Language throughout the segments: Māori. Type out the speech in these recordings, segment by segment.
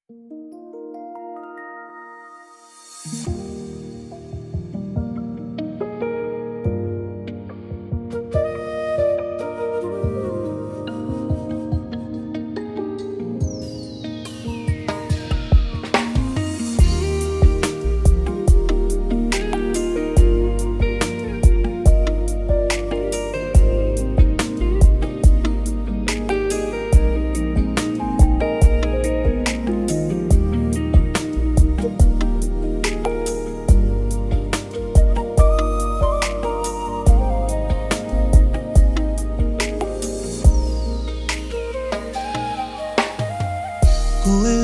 Koe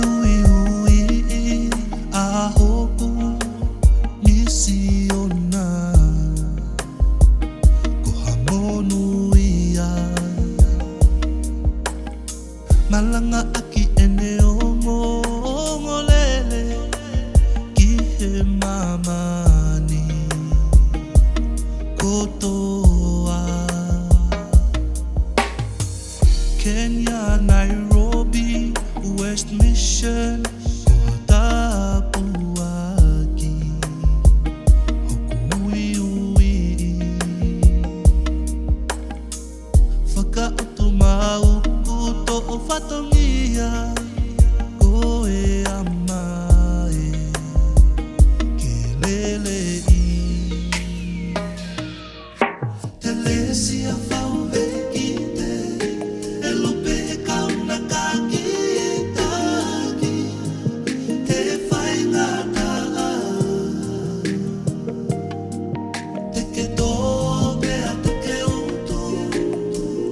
uiui'i a hoku misiona Koha monu ia Malanga aki ene ongo lele Ki he mamani kotoa Kenya Nairobi West Mission, Koha Uiui'i Fakatauange mauku to fatongia koe amae ke lelei Telesia Fau Vehikite elupe kauna kaki Kitaki te Faingata'a teke teke utu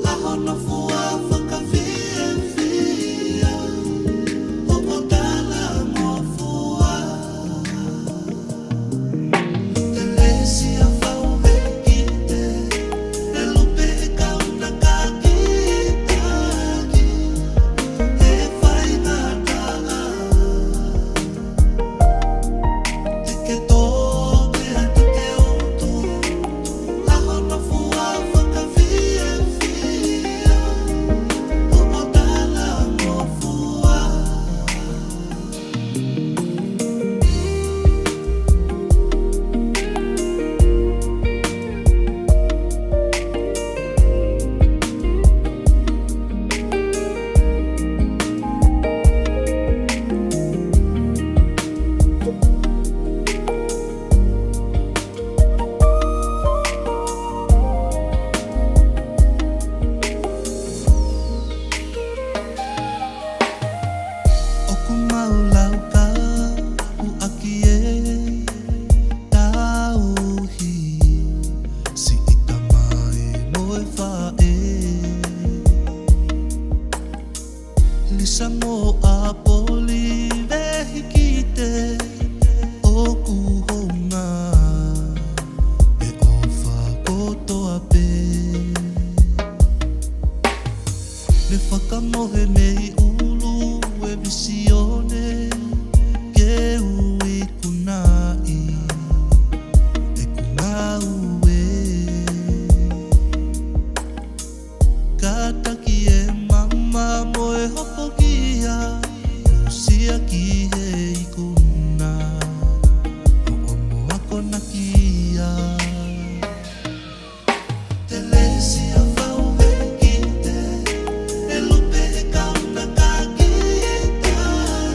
Talangofua Fiefia Talangofua Telesia Fau Vehikite elupe kauna kaki Kitaki te Faingata'a teke teke utu Talangofua Fiefia Talangofua Oku mau laukau'aki tauhi si ita mai moe fa'e Lisa mo a Famili Vehikite oku honga e ofa kotoa pe Me whakamohe mei ulu e visione ke Ikuna ngaue Kitaki e mama moe hokohoko Siasi he Ikuna ho'o ako nakia Telesia Fau Vehikite elupe kauna kaki Kitaki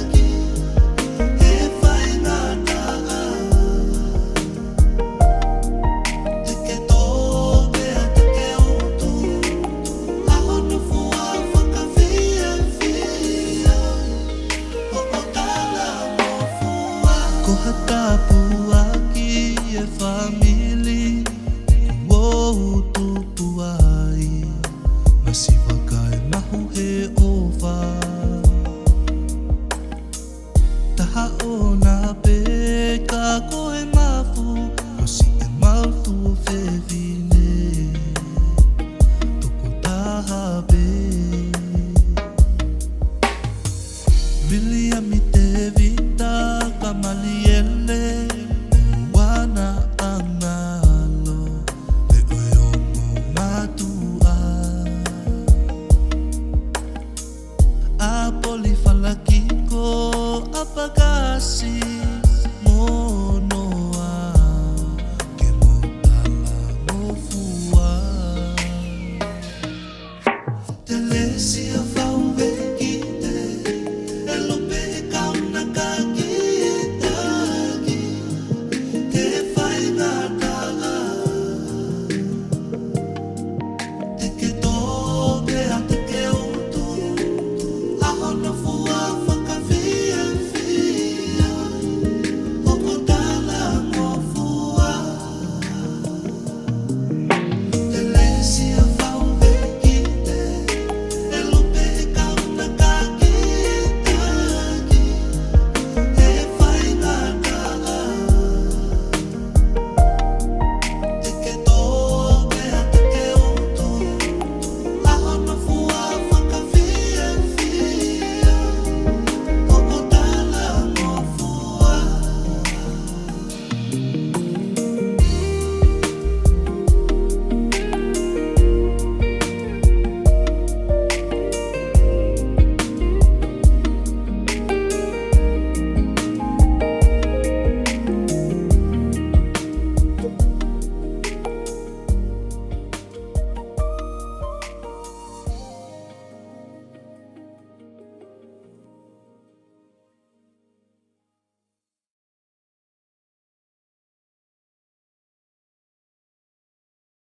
Telesia